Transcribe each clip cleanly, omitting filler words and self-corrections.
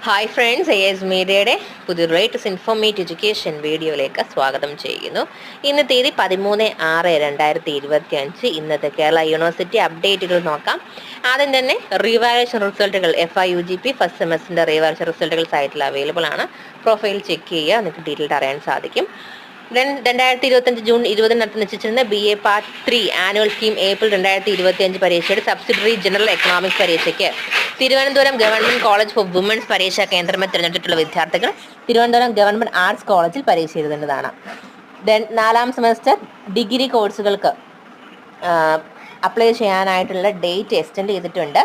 Hi friends, AS മീഡിയയുടെ പുതിയ latest informative education വീഡിയോയിലേക്ക് സ്വാഗതം ചെയ്യുന്നു. ഇന്ന് തീയതി 13/6/2025. ഇന്നത്തെ കേരള യൂണിവേഴ്സിറ്റി അപ്ഡേറ്റുകൾ നോക്കാം. ആദ്യം തന്നെ റീവാലുവേഷൻ റിസൾട്ടുകൾ FIUGP ഫസ്റ്റ് സെമസ്റ്ററിൻ്റെ റീവാലുവേഷൻ റിസൾട്ടുകൾ സൈറ്റിൽ അവൈലബിൾ ആണ്. പ്രൊഫൈൽ ചെക്ക് ചെയ്യുക, നിങ്ങൾക്ക് ഡീറ്റെയിൽ അറിയാൻ സാധിക്കും. 2025 ജൂൺ 20 നടത്തി നിശ്ചയിച്ചിരുന്ന BA part 3 annual scheme April 2025 പരീക്ഷയുടെ സബ്സിഡറി ജനറൽ എക്കണോമിക്സ് പരീക്ഷയ്ക്ക് Thiruvananthapuram government college for women's പരീക്ഷാ കേന്ദ്രമായി തിരഞ്ഞെടുത്തിട്ടുള്ള വിദ്യാർത്ഥികൾ തിരുവനന്തപുരം ഗവൺമെന്റ് ആർട്സ് കോളേജിൽ പരീക്ഷ എഴുതേണ്ടതാണ്. നാലാം സെമസ്റ്റർ ഡിഗ്രി കോഴ്സുകൾക്ക് അപ്ലൈ ചെയ്യാനായിട്ടുള്ള ഡേറ്റ് എക്സ്റ്റെൻഡ് ചെയ്തിട്ടുണ്ട്.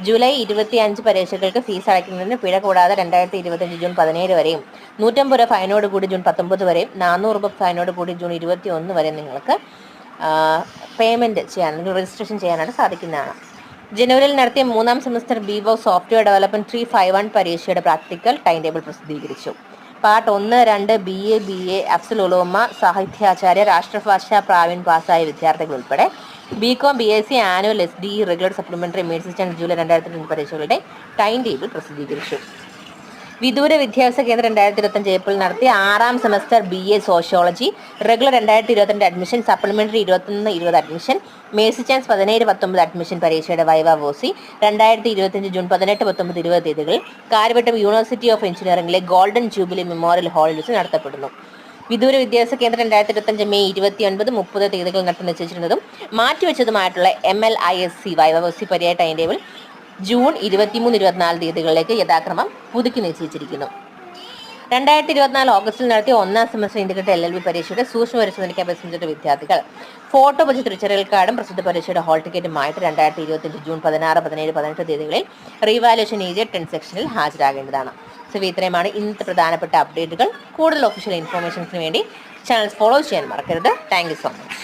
ജൂലൈ 25 പരീക്ഷകൾക്ക് ഫീസ് അടയ്ക്കുന്നതിന് പിഴ കൂടാതെ 2025 ജൂൺ 17 വരെയും 150 രൂപ ഫൈനോട് കൂടി ജൂൺ 19 വരെയും 400 രൂപ ഫൈനോട് കൂടി ജൂൺ 21 വരെ നിങ്ങൾക്ക് പേയ്മെൻറ്റ് ചെയ്യാൻ രജിസ്ട്രേഷൻ ചെയ്യാനായിട്ട് സാധിക്കുന്നതാണ്. ജനുവരിയിൽ നടത്തിയ മൂന്നാം സെമസ്റ്റർ BVOS സോഫ്റ്റ്വെയർ ഡെവലപ്മെന്റ് 351 പരീക്ഷയുടെ പ്രാക്ടിക്കൽ ടൈം ടേബിൾ പ്രസിദ്ധീകരിച്ചു. പാർട്ട് 1, 2 BA അഫ്സൽ ഉലൂമ സാഹിത്യാചാര്യ രാഷ്ട്രഭാഷാ പ്രാവീൺ പാസ്സായ വിദ്യാർത്ഥികൾ ഉൾപ്പെടെ BCom BSc annual SDE regular supplementary medicine and July 2025 പരീക്ഷകളുടെ ടൈം ടേബിൾ പ്രസിദ്ധീകരിച്ചു. വിദൂര വിദ്യാഭ്യാസ കേന്ദ്രം 2025 ഏപ്രിൽ നടത്തിയ 6ാം semester BA sociology regular 2022 admission, supplementary 21-20 admission, mercy chance 17-19 admission പരീക്ഷയുടെ വൈവ വോസി 2025 ജൂൺ 18-19-20 തീയതികളിൽ കാര്യവട്ടം യൂണിവേഴ്സിറ്റി ഓഫ് എഞ്ചിനീയറിംഗിലെ ഗോൾഡൻ ജൂബിലി മെമ്മോറിയൽ ഹാളിൽ വെച്ച് നടത്തപ്പെടുന്നു. വിദൂര വിദ്യാഭ്യാസ കേന്ദ്രം 2025 മെയ് 29-30 തീയതികൾ നടത്തി നിശ്ചയിച്ചിരുന്നതും മാറ്റിവെച്ചതുമായിട്ടുള്ള MLISC വൈവ വോസി പര്യായ ടൈം ടേബിൾ ജൂൺ 23-24 തീയതികളിലേക്ക് യഥാക്രമം പുതുക്കി നിശ്ചയിച്ചിരിക്കുന്നു. 2024 ഓഗസ്റ്റിൽ നടത്തിയ 1ാം സെമസ്റ്റർ ഇൻഡിക്കേറ്റർ LLB പരീക്ഷയുടെ സൂക്ഷ്മ പരിശോധനയ്ക്ക് അഭ്യസിച്ച വിദ്യാർത്ഥികൾ ഫോട്ടോ വെച്ച് തിരിച്ചറിയൽ കാർഡും പ്രസിദ്ധ പരീക്ഷയുടെ ഹാൾ ടിക്കറ്റുമായിട്ട് 2025 ജൂൺ 16, 17, 18 തീയതികളിൽ റീവാലുവേഷൻ ഏരിയ 10 സെക്ഷനിൽ ഹാജരാകേണ്ടതാണ്. സോ ഇത്രയുമാണ് ഇന്നത്തെ പ്രധാനപ്പെട്ട അപ്ഡേറ്റുകൾ. കൂടുതൽ ഒഫീഷ്യൽ ഇൻഫോർമേഷൻസിന് വേണ്ടി ചാനൽ ഫോളോ ചെയ്യാൻ മറക്കരുത്. Thank you so much.